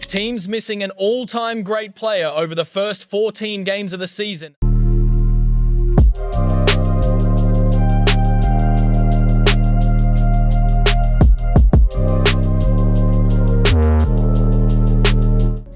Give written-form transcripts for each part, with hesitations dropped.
teams missing an all-time great player over the first 14 games of the season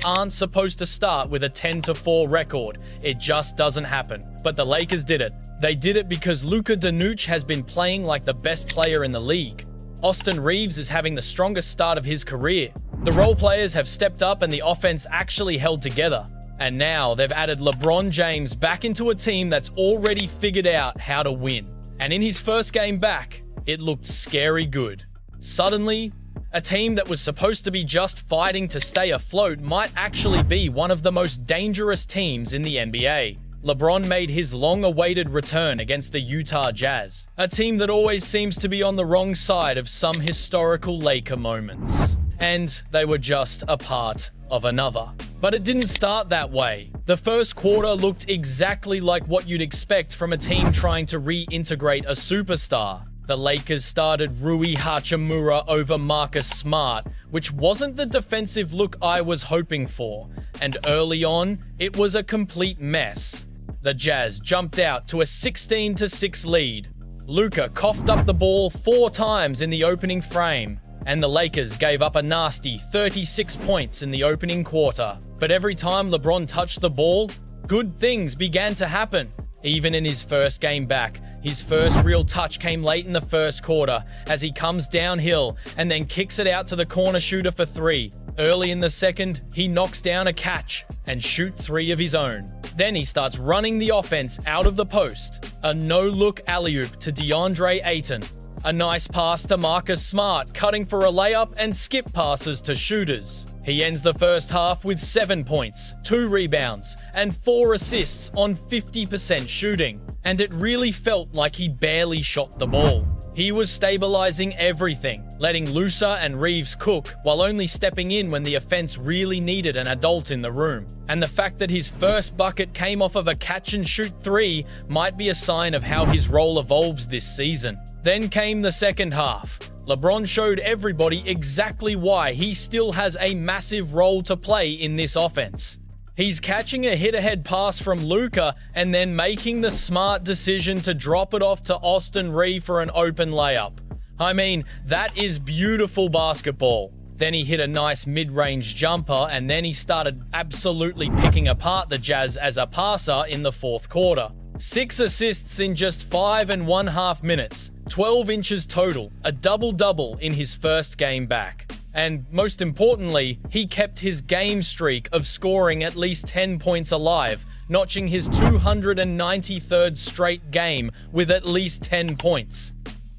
aren't supposed to start with a 10-4 record. It just doesn't happen. But the Lakers did it. They did it because Luka Dončić has been playing like the best player in the league. Austin Reaves is having the strongest start of his career. The role players have stepped up and the offense actually held together. And now they've added LeBron James back into a team that's already figured out how to win. And in his first game back, it looked scary good. Suddenly, a team that was supposed to be just fighting to stay afloat might actually be one of the most dangerous teams in the NBA. LeBron made his long-awaited return against the Utah Jazz, a team that always seems to be on the wrong side of some historical Laker moments. And they were just a part of another. But it didn't start that way. The first quarter looked exactly like what you'd expect from a team trying to reintegrate a superstar. The Lakers started Rui Hachimura over Marcus Smart, which wasn't the defensive look I was hoping for, and early on, it was a complete mess. The Jazz jumped out to a 16-6 lead. Luka coughed up the ball 4 times in the opening frame, and the Lakers gave up a nasty 36 points in the opening quarter. But every time LeBron touched the ball, good things began to happen. Even in his first game back, his first real touch came late in the first quarter as he comes downhill and then kicks it out to the corner shooter for 3. Early in the second, he knocks down a catch and shoots 3 of his own. Then he starts running the offense out of the post. A no-look alley-oop to DeAndre Ayton. A nice pass to Marcus Smart, cutting for a layup and skip passes to shooters. He ends the first half with 7 points, 2 rebounds, and 4 assists on 50% shooting. And it really felt like he barely shot the ball. He was stabilizing everything, letting Luka and Reaves cook while only stepping in when the offense really needed an adult in the room. And the fact that his first bucket came off of a catch-and-shoot 3 might be a sign of how his role evolves this season. Then came the second half. LeBron showed everybody exactly why he still has a massive role to play in this offense. He's catching a hit-ahead pass from Luka and then making the smart decision to drop it off to Austin Reaves for an open layup. I mean, that is beautiful basketball. Then he hit a nice mid-range jumper and then he started absolutely picking apart the Jazz as a passer in the fourth quarter. 6 assists in just 5.5 minutes, 12 inches total, a double-double in his first game back. And most importantly, he kept his game streak of scoring at least 10 points alive, notching his 293rd straight game with at least 10 points.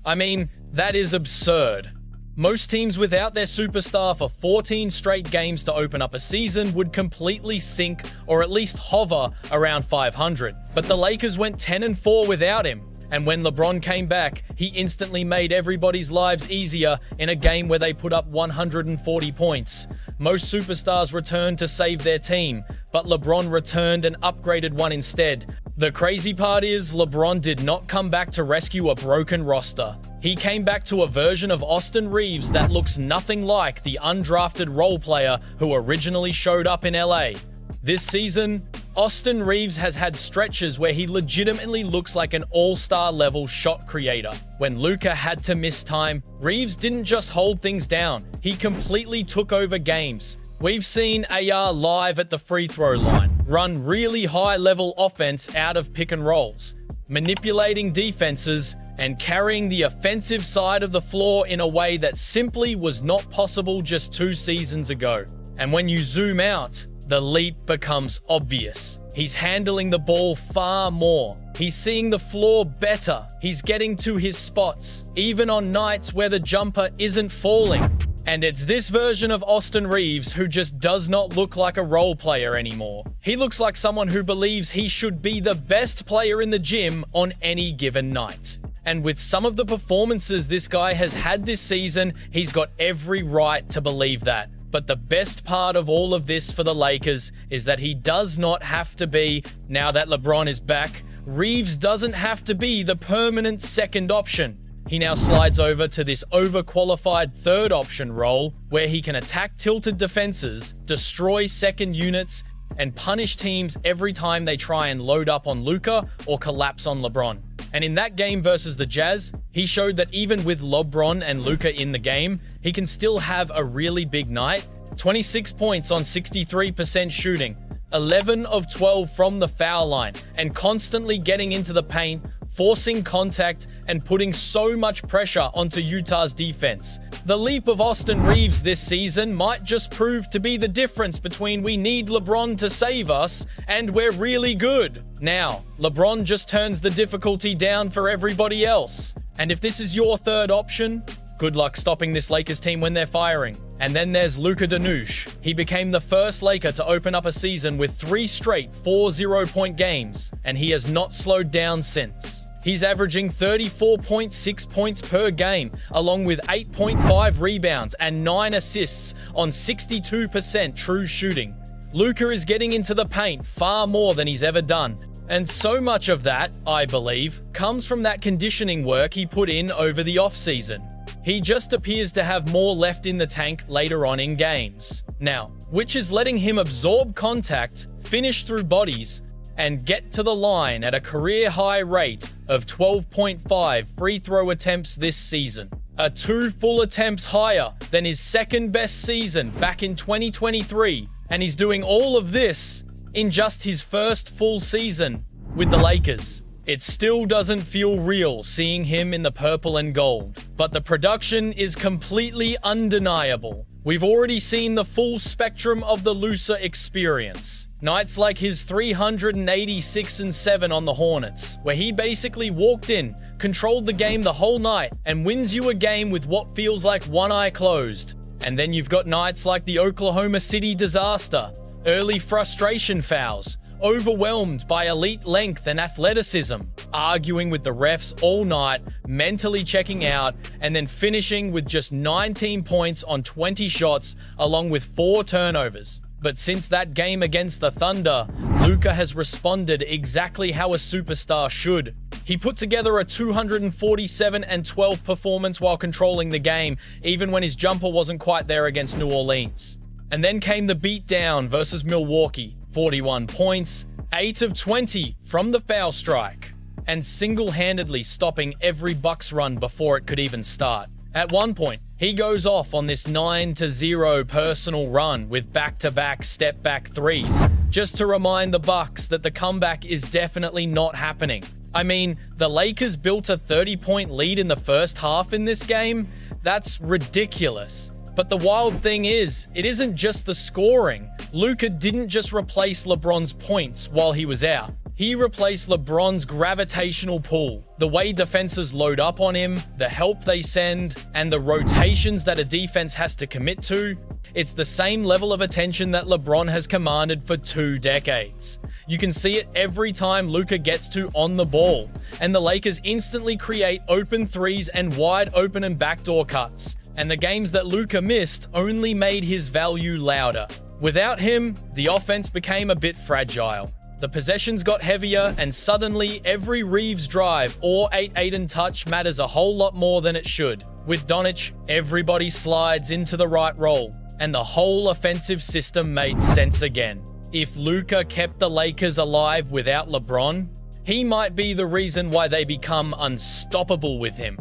I mean, that is absurd. Most teams without their superstar for 14 straight games to open up a season would completely sink or at least hover around 500. But the Lakers went 10-4 without him. And when LeBron came back, he instantly made everybody's lives easier in a game where they put up 140 points. Most superstars returned to save their team, but LeBron returned an upgraded one instead. The crazy part is, LeBron did not come back to rescue a broken roster. He came back to a version of Austin Reaves that looks nothing like the undrafted role player who originally showed up in LA. This season, Austin Reaves has had stretches where he legitimately looks like an all-star level shot creator. When Luka had to miss time, Reaves didn't just hold things down, he completely took over games. We've seen AR live at the free throw line, run really high-level offense out of pick and rolls, manipulating defenses, and carrying the offensive side of the floor in a way that simply was not possible just 2 seasons ago. And when you zoom out, the leap becomes obvious. He's handling the ball far more. He's seeing the floor better. He's getting to his spots, even on nights where the jumper isn't falling. And it's this version of Austin Reaves who just does not look like a role player anymore. He looks like someone who believes he should be the best player in the gym on any given night. And with some of the performances this guy has had this season, he's got every right to believe that. But the best part of all of this for the Lakers is that he does not have to be, now that LeBron is back, Reaves doesn't have to be the permanent second option. He now slides over to this overqualified third option role where he can attack tilted defenses, destroy second units, and punish teams every time they try and load up on Luka or collapse on LeBron. And in that game versus the Jazz, he showed that even with LeBron and Luka in the game, he can still have a really big night. 26 points on 63% shooting, 11 of 12 from the foul line, and constantly getting into the paint, forcing contact, and putting so much pressure onto Utah's defense. The leap of Austin Reaves this season might just prove to be the difference between we need LeBron to save us and we're really good. Now, LeBron just turns the difficulty down for everybody else. And if this is your third option, good luck stopping this Lakers team when they're firing. And then there's Luka Dončić. He became the first Laker to open up a season with 3 straight 40-point games, and he has not slowed down since. He's averaging 34.6 points per game, along with 8.5 rebounds and 9 assists on 62% true shooting. Luka is getting into the paint far more than he's ever done. And so much of that, I believe, comes from that conditioning work he put in over the offseason. He just appears to have more left in the tank later on in games. Now, which is letting him absorb contact, finish through bodies, and get to the line at a career-high rate of 12.5 free throw attempts this season. A 2 full attempts higher than his second best season back in 2023, and he's doing all of this in just his first full season with the Lakers. It still doesn't feel real seeing him in the purple and gold, but the production is completely undeniable. We've already seen the full spectrum of the Luka experience. Nights like his 386-7 on the Hornets, where he basically walked in, controlled the game the whole night, and wins you a game with what feels like one eye closed. And then you've got nights like the Oklahoma City disaster, early frustration fouls, overwhelmed by elite length and athleticism, arguing with the refs all night, mentally checking out, and then finishing with just 19 points on 20 shots, along with 4 turnovers. But since that game against the Thunder, Luka has responded exactly how a superstar should. He put together a 247-12 performance while controlling the game, even when his jumper wasn't quite there against New Orleans. And then came the beatdown versus Milwaukee. 41 points, 8 of 20 from the foul strike, and single-handedly stopping every Bucks run before it could even start. At one point, he goes off on this 9-0 personal run with back-to-back step-back threes, just to remind the Bucks that the comeback is definitely not happening. I mean, the Lakers built a 30-point lead in the first half in this game? That's ridiculous. But the wild thing is, it isn't just the scoring. Luka didn't just replace LeBron's points while he was out. He replaced LeBron's gravitational pull, the way defenses load up on him, the help they send, and the rotations that a defense has to commit to. It's the same level of attention that LeBron has commanded for 2 decades. You can see it every time Luka gets to on the ball, and the Lakers instantly create open threes and wide open and backdoor cuts. And the games that Luka missed only made his value louder. Without him, the offense became a bit fragile. The possessions got heavier, and suddenly every Reaves drive or 8-8 and touch matters a whole lot more than it should. With Dončić, everybody slides into the right role, and the whole offensive system made sense again. If Luka kept the Lakers alive without LeBron, he might be the reason why they become unstoppable with him.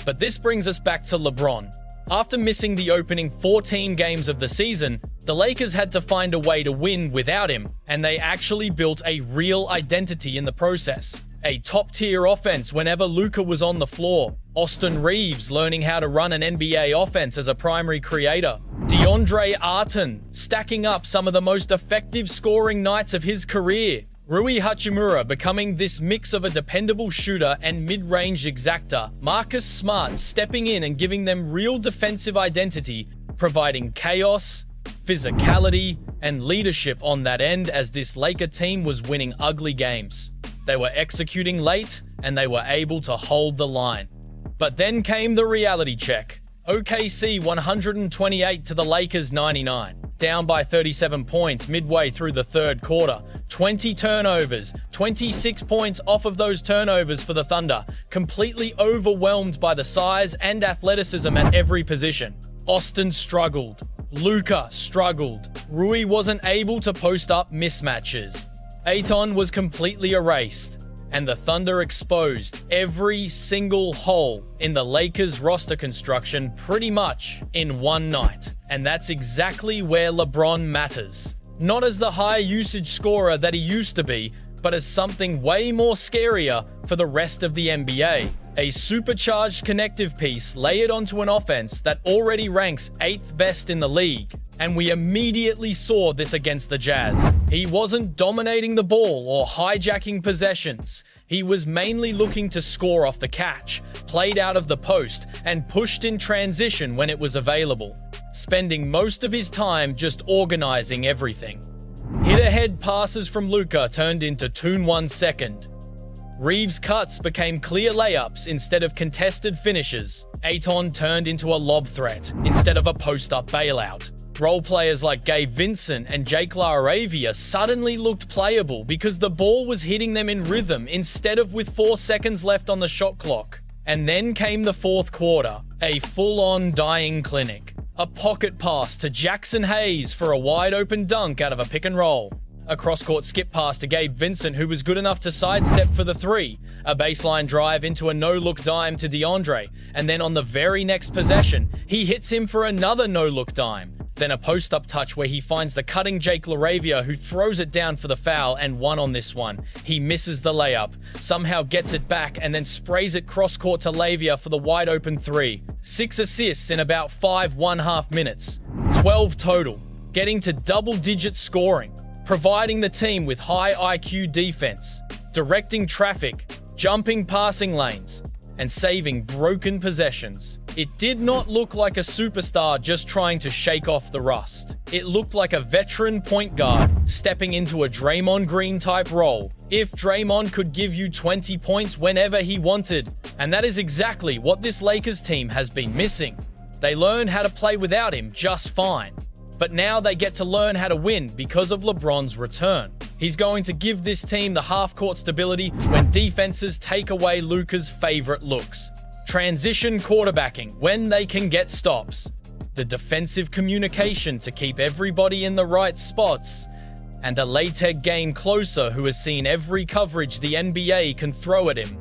But this brings us back to LeBron. After missing the opening 14 games of the season, the Lakers had to find a way to win without him, and they actually built a real identity in the process. A top-tier offense whenever Luka was on the floor. Austin Reaves learning how to run an NBA offense as a primary creator. DeAndre Ayton stacking up some of the most effective scoring nights of his career. Rui Hachimura becoming this mix of a dependable shooter and mid-range exactor. Marcus Smart stepping in and giving them real defensive identity, providing chaos, physicality, and leadership on that end as this Laker team was winning ugly games. They were executing late, and they were able to hold the line. But then came the reality check. OKC 128 to the Lakers 99. Down by 37 points midway through the third quarter. 20 turnovers, 26 points off of those turnovers for the Thunder, completely overwhelmed by the size and athleticism at every position. Austin struggled. Luka struggled. Rui wasn't able to post up mismatches. Ayton was completely erased. And the Thunder exposed every single hole in the Lakers roster construction pretty much in one night. And that's exactly where LeBron matters. Not as the high usage scorer that he used to be, but as something way more scarier for the rest of the NBA. A supercharged connective piece layered onto an offense that already ranks 8th best in the league. And we immediately saw this against the Jazz. He wasn't dominating the ball or hijacking possessions. He was mainly looking to score off the catch, played out of the post, and pushed in transition when it was available, spending most of his time just organizing everything. Hit-ahead passes from Luka turned into 2-1 second. Reaves' cuts became clear layups instead of contested finishes. Ayton turned into a lob threat instead of a post-up bailout. Role players like Gabe Vincent and Jake LaRavia suddenly looked playable because the ball was hitting them in rhythm instead of with 4 seconds left on the shot clock. And then came the fourth quarter, a full-on dying clinic. A pocket pass to Jackson Hayes for a wide-open dunk out of a pick and roll. A cross-court skip pass to Gabe Vincent, who was good enough to sidestep for the three. A baseline drive into a no-look dime to DeAndre. And then on the very next possession, he hits him for another no-look dime. Then a post-up touch where he finds the cutting Jake LaRavia, who throws it down for the foul and one on this one. He misses the layup, somehow gets it back, and then sprays it cross-court to Lavia for the wide-open three. 6 assists in about 5.5 minutes. 12 total, getting to double-digit scoring, providing the team with high IQ defense, directing traffic, jumping passing lanes, and saving broken possessions. It did not look like a superstar just trying to shake off the rust. It looked like a veteran point guard stepping into a Draymond Green type role. If Draymond could give you 20 points whenever he wanted. And that is exactly what this Lakers team has been missing. They learned how to play without him just fine. But now they get to learn how to win because of LeBron's return. He's going to give this team the half-court stability when defenses take away Luka's favorite looks. Transition quarterbacking when they can get stops. The defensive communication to keep everybody in the right spots. And a latex game closer who has seen every coverage the NBA can throw at him.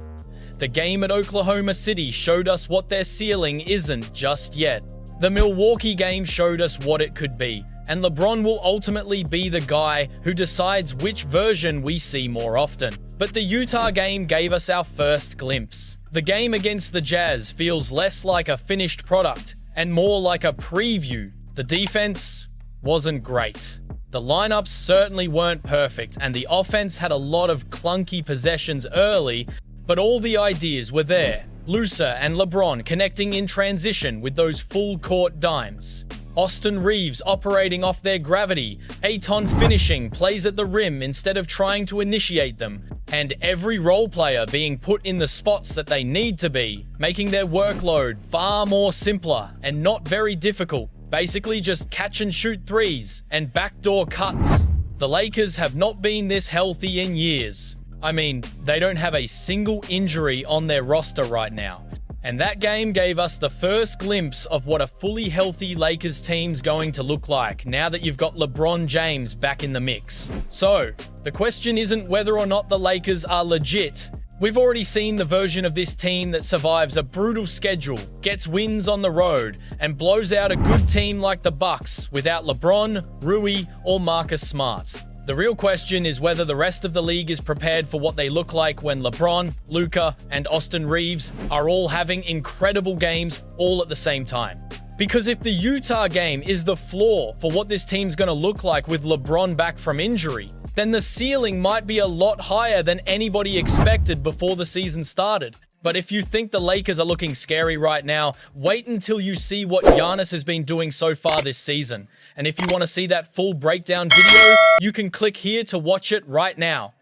The game at Oklahoma City showed us what their ceiling isn't just yet. The Milwaukee game showed us what it could be, and LeBron will ultimately be the guy who decides which version we see more often. But the Utah game gave us our first glimpse. The game against the Jazz feels less like a finished product and more like a preview. The defense wasn't great. The lineups certainly weren't perfect, and the offense had a lot of clunky possessions early, but all the ideas were there. Luka and LeBron connecting in transition with those full-court dimes. Austin Reaves operating off their gravity. Ayton finishing plays at the rim instead of trying to initiate them. And every role player being put in the spots that they need to be, making their workload far more simpler and not very difficult. Basically just catch and shoot threes and backdoor cuts. The Lakers have not been this healthy in years. I mean, they don't have a single injury on their roster right now. And that game gave us the first glimpse of what a fully healthy Lakers team's going to look like now that you've got LeBron James back in the mix. So, the question isn't whether or not the Lakers are legit. We've already seen the version of this team that survives a brutal schedule, gets wins on the road, and blows out a good team like the Bucks without LeBron, Rui, or Marcus Smart. The real question is whether the rest of the league is prepared for what they look like when LeBron, Luka, and Austin Reaves are all having incredible games all at the same time. Because if the Utah game is the floor for what this team's going to look like with LeBron back from injury, then the ceiling might be a lot higher than anybody expected before the season started. But if you think the Lakers are looking scary right now, wait until you see what Giannis has been doing so far this season. And if you want to see that full breakdown video, you can click here to watch it right now.